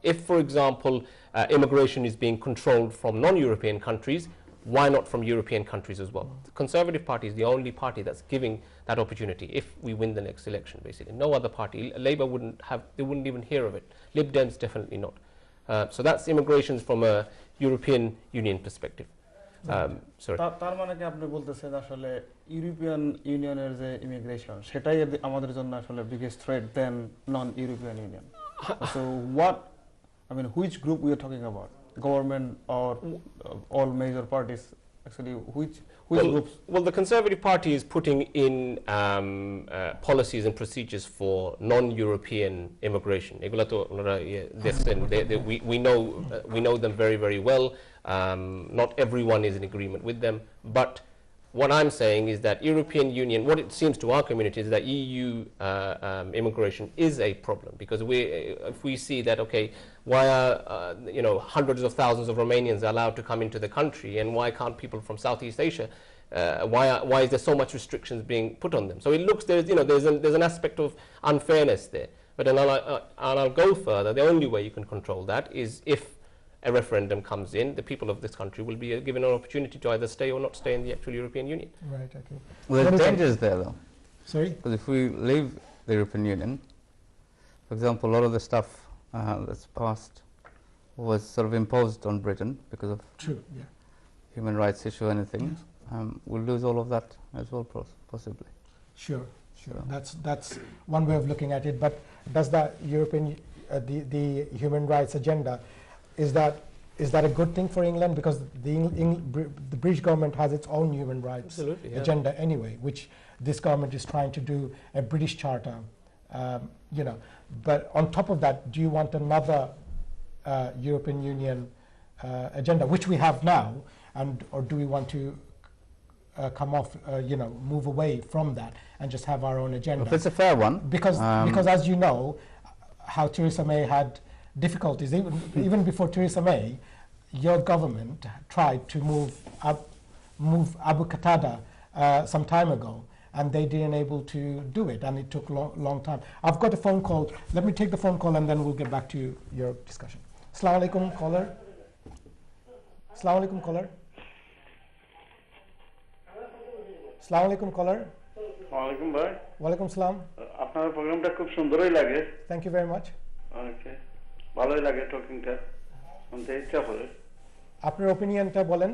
if, for example, immigration is being controlled from non-European countries, why not from European countries as well? The Conservative Party is the only party that's giving that opportunity if we win the next election, basically. No other party. Labour they wouldn't even hear of it. Lib Dems definitely not. So that's immigration from a European Union perspective. Sorry. তার মানে কি আপনি বলতেছেন আসলে European ইউনিয়নের যে immigration সেটাই আমাদের জন্য আসলে biggest threat than non-European Union. So what, I mean, which group we are talking about? Government or all major parties? Actually, which groups? Well, the Conservative Party is putting in policies and procedures for non-European immigration. We know them very, very well. Not everyone is in agreement with them, but what I'm saying is that European Union, what it seems to our community is that EU immigration is a problem, because if we see that, okay, why are hundreds of thousands of Romanians allowed to come into the country, and why can't people from Southeast Asia? Why is there so much restrictions being put on them? So it looks there's an aspect of unfairness there. But and I'll go further. The only way you can control that is if a referendum comes in, the people of this country will be given an opportunity to either stay or not stay in the actual European Union. Right, okay. Well, the danger is there, though. Sorry? Because if we leave the European Union, for example, a lot of the stuff that's passed was sort of imposed on Britain because of human rights issue or anything. Yes. We'll lose all of that as well, possibly. Sure. That's one way of looking at it. But does the European, the human rights agenda, is that a good thing for England? Because the British government has its own human rights agenda anyway, which this government is trying to do a British charter, But on top of that, do you want another European Union agenda, which we have now, or do we want to come off, move away from that and just have our own agenda? If it's a fair one. Because as you know, how Theresa May had difficulties, even before Theresa May, your government tried to move Abu Qatada some time ago, and they didn't able to do it, and it took long time. I've got a phone call. Let me take the phone call, and then we'll get back to your discussion. Assalamu alaikum, caller. Assalamu alaikum, caller. Assalamu alaikum, caller. Walaikum bhai. Walaikum salam. আপনার প্রোগ্রামটা খুব সুন্দরই লাগে. Thank you very much. Okay. ভালোই লাগে টকিংটা শুনতে ইচ্ছা করে। আপনার ওপিনিয়নটা বলেন।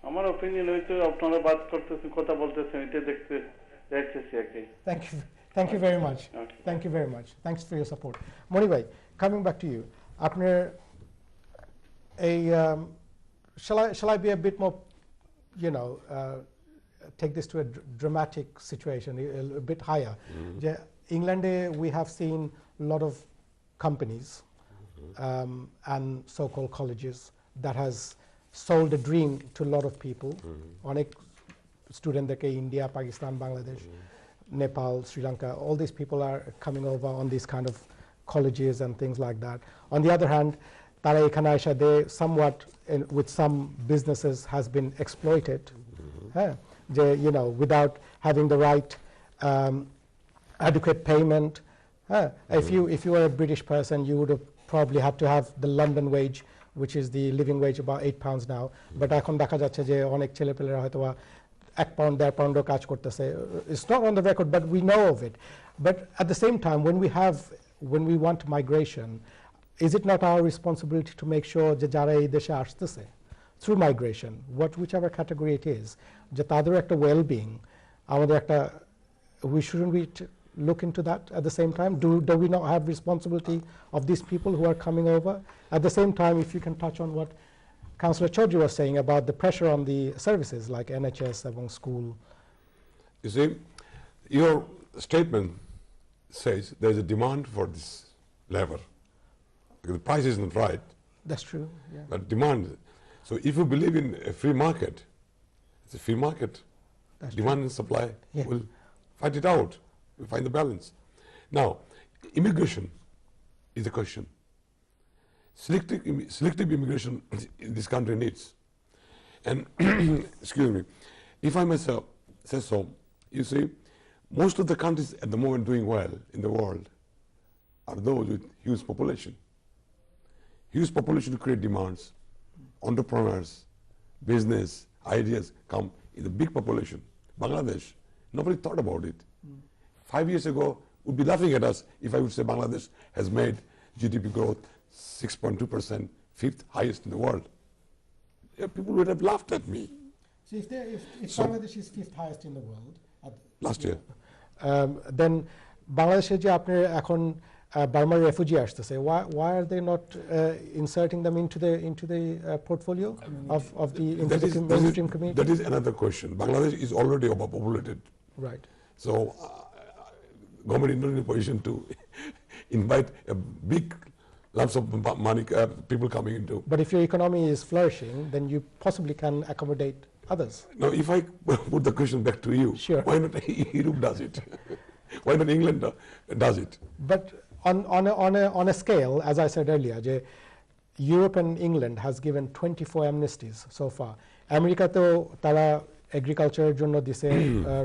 আমার ওপিনিয়ন হইতো আপনারা বাত করতেছেন, কথা বলতেছেন, এটা দেখতেছি আর কি। Thank you very much. Okay. Thank you very much. Thanks for your support. Moni bhai, coming back to you. আপনার shall I be a bit more, take this to a dramatic situation, a bit higher. England, we have seen a lot of companies and so-called colleges that has sold a dream to a lot of people. Onek student deke India, Pakistan, Bangladesh, Nepal, Sri Lanka, all these people are coming over on these kind of colleges and things like that. On the other hand, tara ekhane aisha they somewhat with some businesses has been exploited, without having the right adequate payment. If you were a British person, you would have probably had to have the London wage, which is the living wage, about £8 now. But এখন দেখা যাচ্ছে যে অনেক ছেলেপেলেরা হয়তো £1, £1.5 কাজ করতেছে. It's not on the record, but we know of it. But at the same time, when we want migration, is it not our responsibility to make sure যে যারা এই দেশে আসতেছে through migration, whichever category it is, যে তাদের একটা well-being, আমাদের একটা, we shouldn't we look into that at the same time? Do we not have responsibility of these people who are coming over? At the same time, if you can touch on what Councillor Chaudhry was saying about the pressure on the services like NHS, among school. You see, your statement says there's a demand for this labor. The price isn't right. That's true, yeah. But demand. So if you believe in a free market, it's a free market. That's demand true. and supply will fight it out. We find the balance. Now, immigration is a question. Selective immigration this country needs. And, excuse me, if I myself say so, you see, most of the countries at the moment doing well in the world are those with huge population. huge population to create demands, entrepreneurs, business, ideas come in the big population. Bangladesh, nobody thought about it. 5 years ago, would be laughing at us if I would say Bangladesh has made GDP growth 6.2%, fifth highest in the world. Yeah, people would have laughed at me. So if Bangladesh is fifth highest in the world Last year, then Bangladesh je apne ekhon Burma refugee আসতেছে, why are they not inserting them into the portfolio of the mainstream community? That is another question. Bangladesh is already overpopulated. Right. So government is not in a position to invite a big lumps of money, people coming into. But if your economy is flourishing, then you possibly can accommodate others. Now, if I put the question back to you, Sure. why not Europe does it? Why not England does it? But on a scale, as I said earlier, Europe and England has given 24 amnesties so far. America to tara agriculture jonno dise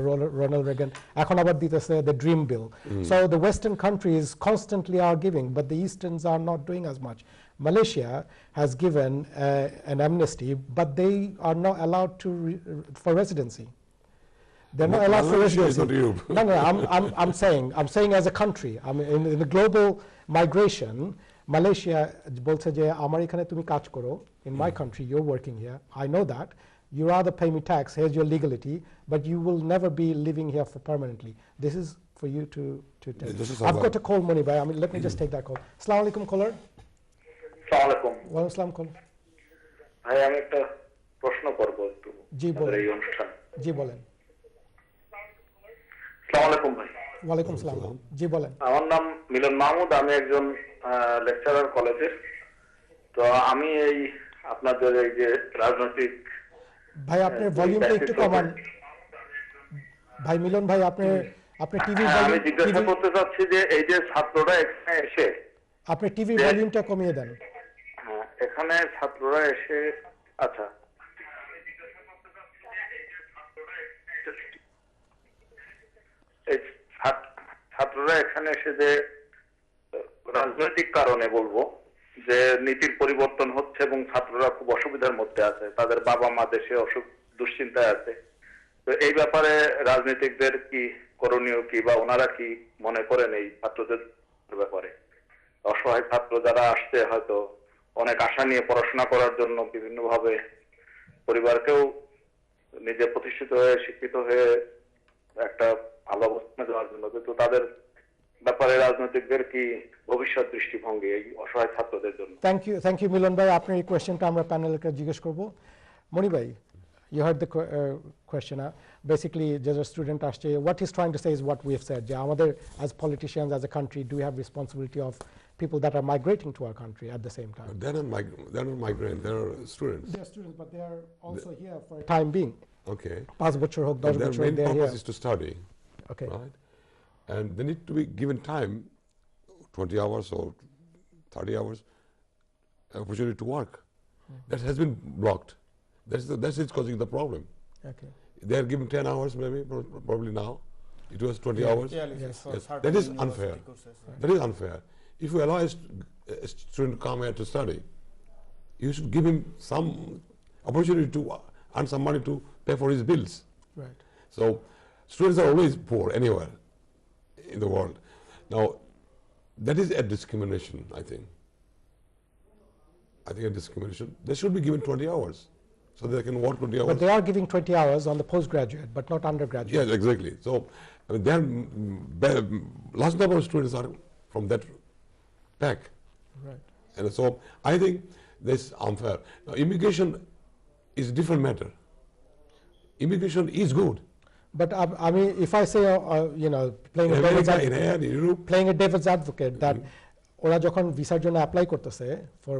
Ronald Reagan, ekhon abar ditese the Dream Bill. So the Western countries constantly are giving, but the Easterns are not doing as much. Malaysia has given an amnesty, but they are not allowed for residency. They're not allowed for residency. No, I'm saying as a country. I mean, in the global migration, Malaysia bolche je amar ekhane tumi kaj koro, in my country you're working here, I know that, you rather pay me tax, here's your legality, but you will never be living here for permanently. This is for you to take. I've got a call, Moni bhai. I mean, let me just take that call. Assalamu alaikum, caller. Assalamu alaikum. Wa alaikum assalam, caller. ভাই আমি একটা প্রশ্ন করব একটু জি বলেন। এই অনুষ্ঠান। জি বলেন। আসসালামু আলাইকুম ভাই। ওয়া আলাইকুম আসসালাম। জি বলেন। আমার নাম মিলন মাহমুদ, আমি একজন লেকচারার কলেজের। তো আমি এই আপনাদের এই যে রাজনৈতিক ভাই আপনার ভলিউমটা একটু কমান। ভাই মিলন ভাই আপনি টিভি আমি জিজ্ঞাসা করতে চাচ্ছি যে এই যে ছাত্ররা এখানে এসে আপনি টিভি ভলিউমটা কমিয়ে দেন। হ্যাঁ, এখানে ছাত্ররা এসে আচ্ছা এই ছাত্ররা এখানে এসে যে রাজনৈতিক কারণে বলবো যে নীতির পরিবর্তন হচ্ছে এবং ছাত্ররা খুব অসুবিধার মধ্যে আছে, তাদের বাবা মা দেশে দুশ্চিন্তায় আছে, তো এই ব্যাপারে রাজনীতিকদের কি করণীয় কি বা ওনারা কি মনে করেন এই ছাত্রদের ব্যাপারে? অসহায় ছাত্র যারা আসছে হয়তো অনেক আশা নিয়ে পড়াশোনা করার জন্য বিভিন্নভাবে পরিবারকেও নিজে প্রতিষ্ঠিত হয়ে শিক্ষিত হয়ে একটা ভালো অবস্থানে যাওয়ার জন্য, কিন্তু তাদের ব্যাপারে রাজনৈতিকদের কি ভবিষ্যৎ দৃষ্টিভঙ্গি এই অসহায় ছাত্রদের জন্য? থ্যাংক ইউ মিলন ভাই, আপনার এই কোয়েশ্চেনটা আমরা প্যানেলকে জিজ্ঞেস করব। মনি ভাই, you heard the question. Basically, just a student asked, what he's trying to say is what we have said. Amader, as politicians, as a country, do we have responsibility of people that are migrating to our country at the same time? They're not migrant, they're students. They're students, but they are also here for a time being. Okay. 5 বছর হোক, 10 বছর, their main they're purpose here. is to study. Okay. Right? And they need to be given time, 20 hours or 30 hours, opportunity to work. That has been blocked. That's it causing the problem. Okay. They are given 10 hours maybe, probably now. It was 20 hours. Yes. That is unfair. That is unfair. If you allow a student to come here to study, you should give him some opportunity to earn some money to pay for his bills. Right. So students are always poor anywhere in the world. Now, that is a discrimination, I think. A discrimination. They should be given 20 hours so they can work 20 hours. But they are giving 20 hours on the postgraduate, but not undergraduate. Yes, exactly. So, I mean, large number of students are from that pack. Right. And so, I think this is unfair. Now, immigration is a different matter. Immigration is good. But I mean, if I say, playing a devil's advocate, that ওরা যখন ভিসার জন্য apply করতেছে for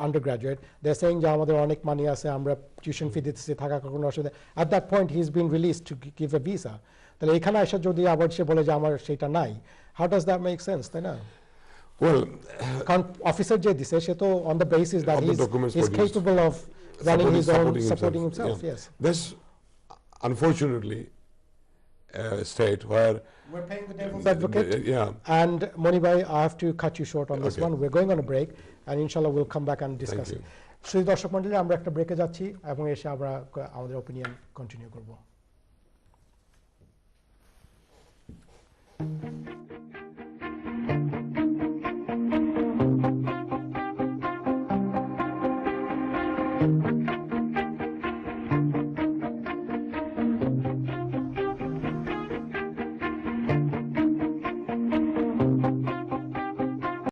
undergraduate, they saying যে আমাদের অনেক মানি আছে, আমরা টিউশন ফি দিতেছি, থাকা কোনো অসুবিধা, at that point he is bin release to give a visa. তাহলে এখানে এসে যদি আবার সে বলে যে আমার সেটা নাই, how does that make sense, তাই না? Well, কারণ অফিসার যে দিছে সে তো on the basis that he is capable of running his own, supporting himself. Yes. This, unfortunately, state where we're playing the devil's advocate. Yeah. And Moni bhai, I have to cut you short on this Okay. one. We're going on a break, and inshallah we'll come back and discuss Thank it. you. Shri দর্শক মণ্ডলী, আমরা একটা ব্রেকে যাচ্ছি এবং এসে আমরা আমাদের ওপিনিয়ন কন্টিনিউ করব।